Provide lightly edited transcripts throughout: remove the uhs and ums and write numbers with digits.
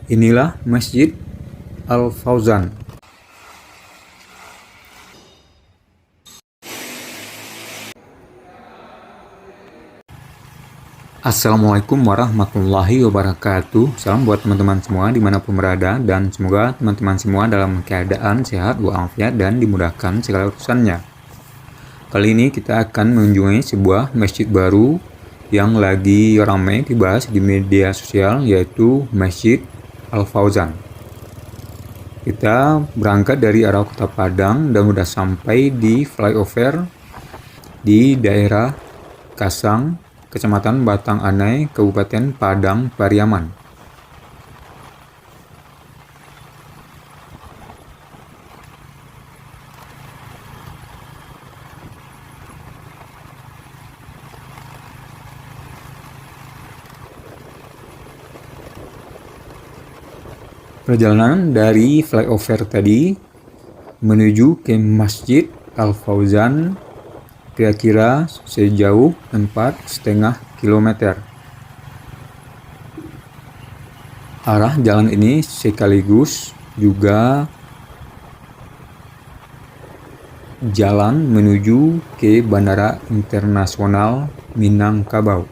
Inilah Masjid Al-Fauzan. Assalamualaikum warahmatullahi wabarakatuh. Salam buat teman-teman semua dimanapun berada, dan semoga teman-teman semua dalam keadaan sehat walafiat dan dimudahkan segala urusannya. Kali ini kita akan mengunjungi sebuah masjid baru yang lagi ramai dibahas di media sosial, yaitu Masjid Al-Fauzan. Kita berangkat dari arah Kota Padang dan sudah sampai di flyover di daerah Kasang, Kecamatan Batang Anai, Kabupaten Padang Pariaman. Perjalanan dari flyover tadi menuju ke Masjid Al-Fauzan kira-kira sejauh 4,5 km. Arah jalan ini sekaligus juga jalan menuju ke Bandara Internasional Minangkabau.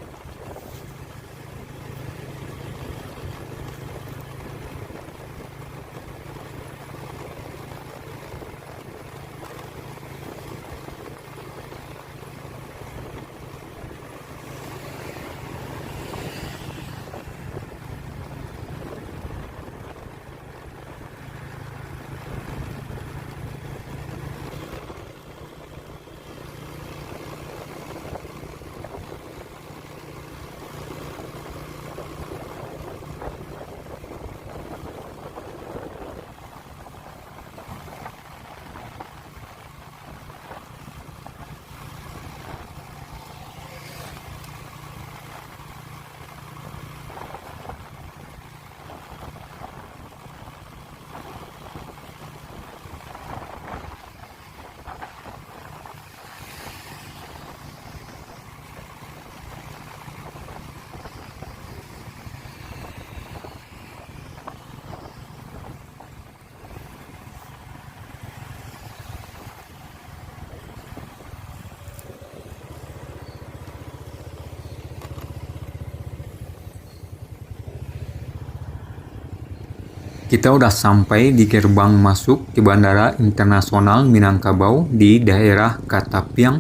Kita udah sampai di gerbang masuk ke Bandara Internasional Minangkabau di daerah Katapiang,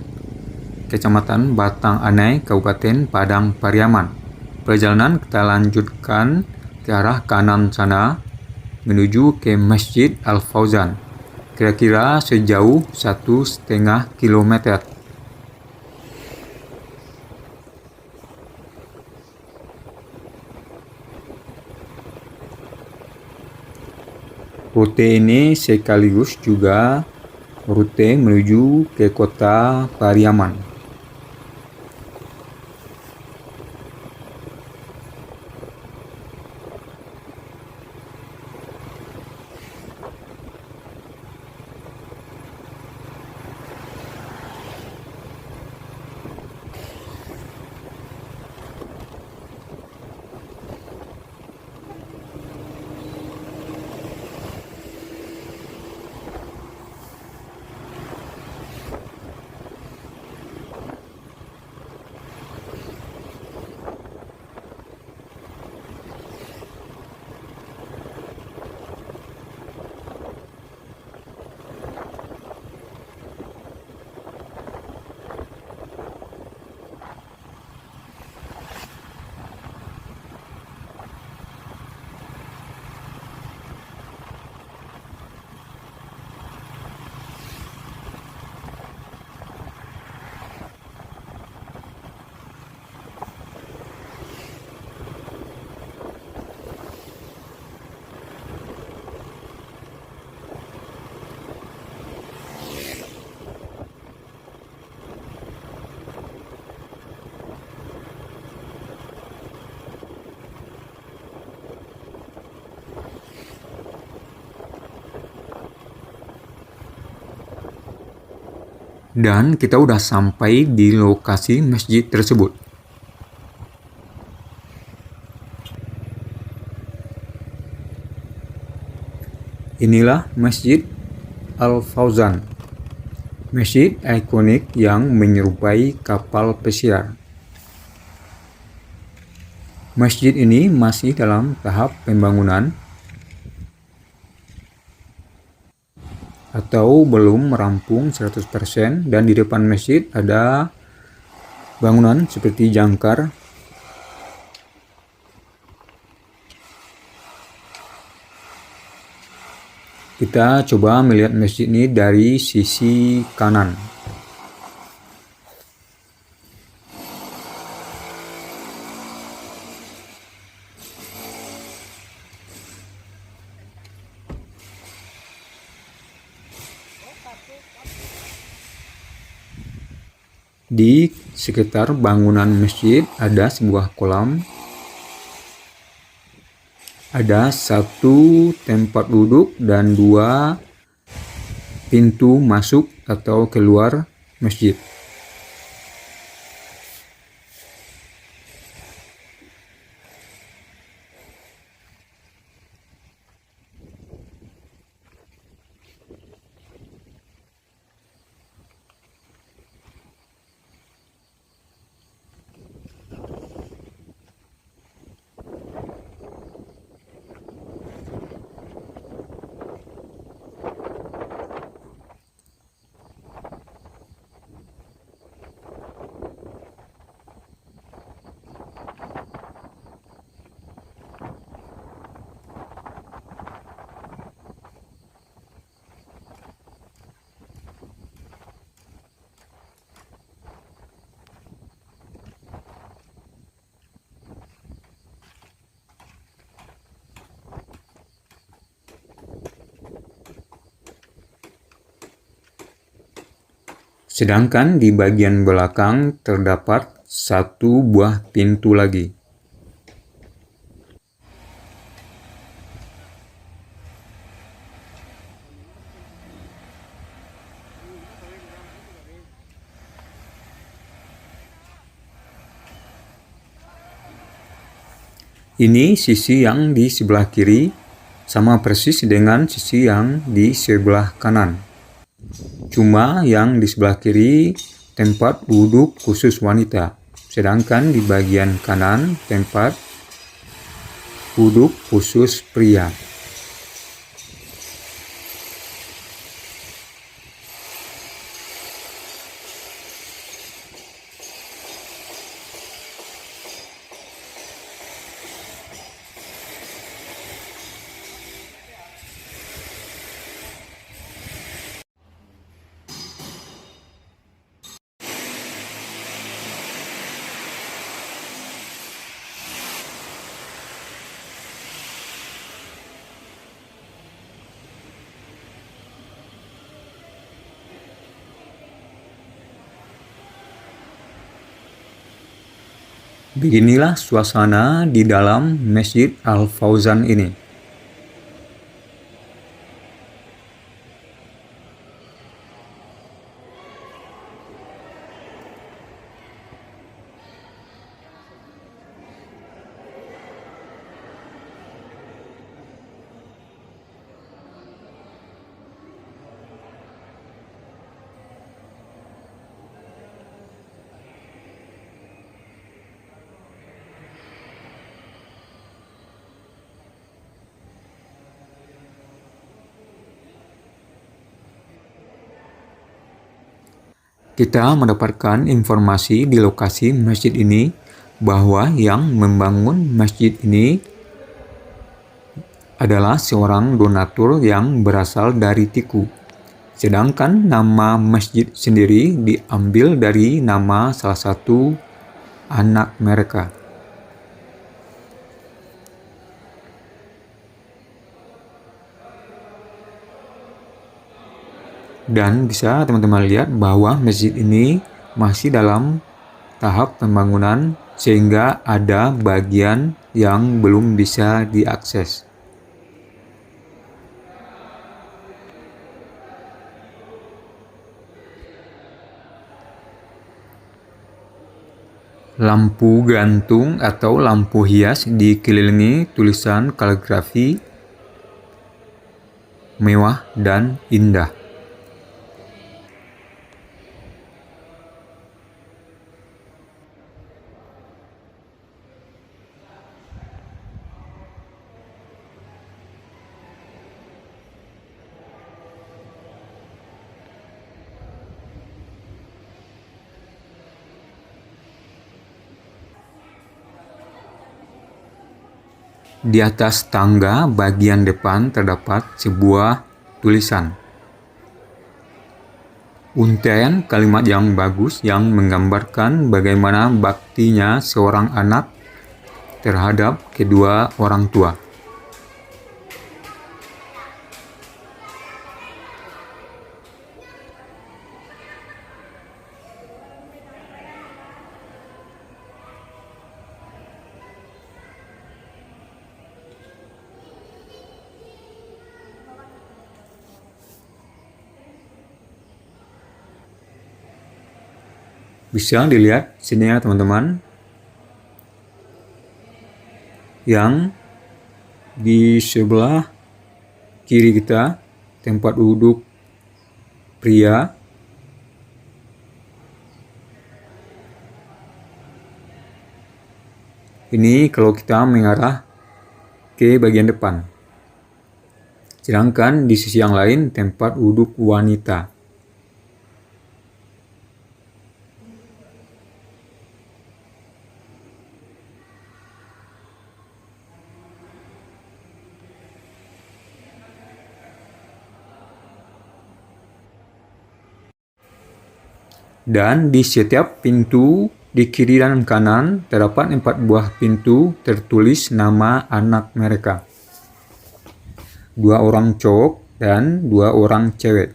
Kecamatan Batang Anai, Kabupaten Padang Pariaman. Perjalanan kita lanjutkan ke arah kanan sana menuju ke Masjid Al-Fauzan, kira-kira sejauh 1,5 km. Rute ini sekaligus juga rute menuju ke kota Pariaman. Dan kita udah sampai di lokasi masjid tersebut. Inilah Masjid Al-Fauzan, masjid ikonik yang menyerupai kapal pesiar. Masjid ini masih dalam tahap pembangunan atau belum merampung 100%, dan di depan masjid ada bangunan seperti jangkar. Kita coba melihat masjid ini dari sisi kanan. Di sekitar bangunan masjid ada sebuah kolam. Ada 1 tempat duduk dan 2 pintu masuk atau keluar masjid. Sedangkan di bagian belakang terdapat 1 buah pintu lagi. Ini sisi yang di sebelah kiri, sama persis dengan sisi yang di sebelah kanan. Cuma yang di sebelah kiri tempat duduk khusus wanita, sedangkan di bagian kanan tempat duduk khusus pria. Beginilah suasana di dalam Masjid Al-Fauzan ini. Kita mendapatkan informasi di lokasi masjid ini bahwa yang membangun masjid ini adalah seorang donatur yang berasal dari Tiku. Sedangkan nama masjid sendiri diambil dari nama salah satu anak mereka. Dan bisa teman-teman lihat bahwa masjid ini masih dalam tahap pembangunan, sehingga ada bagian yang belum bisa diakses. Lampu gantung atau lampu hias dikelilingi tulisan kaligrafi mewah, dan indah. Di atas tangga bagian depan terdapat sebuah tulisan. Untaian kalimat yang bagus yang menggambarkan bagaimana baktinya seorang anak terhadap kedua orang tua. Bisa dilihat sini ya teman-teman, yang di sebelah kiri kita tempat duduk pria, ini kalau kita mengarah ke bagian depan, sedangkan di sisi yang lain tempat duduk wanita. Dan di setiap pintu di kiri dan kanan terdapat 4 buah pintu tertulis nama anak mereka. 2 orang cowok dan 2 orang cewek.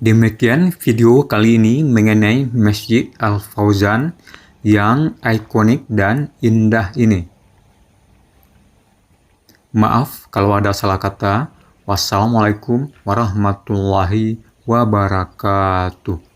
Demikian video kali ini mengenai Masjid Al-Fauzan yang ikonik dan indah ini. Maaf kalau ada salah kata. Wassalamualaikum warahmatullahi wabarakatuh.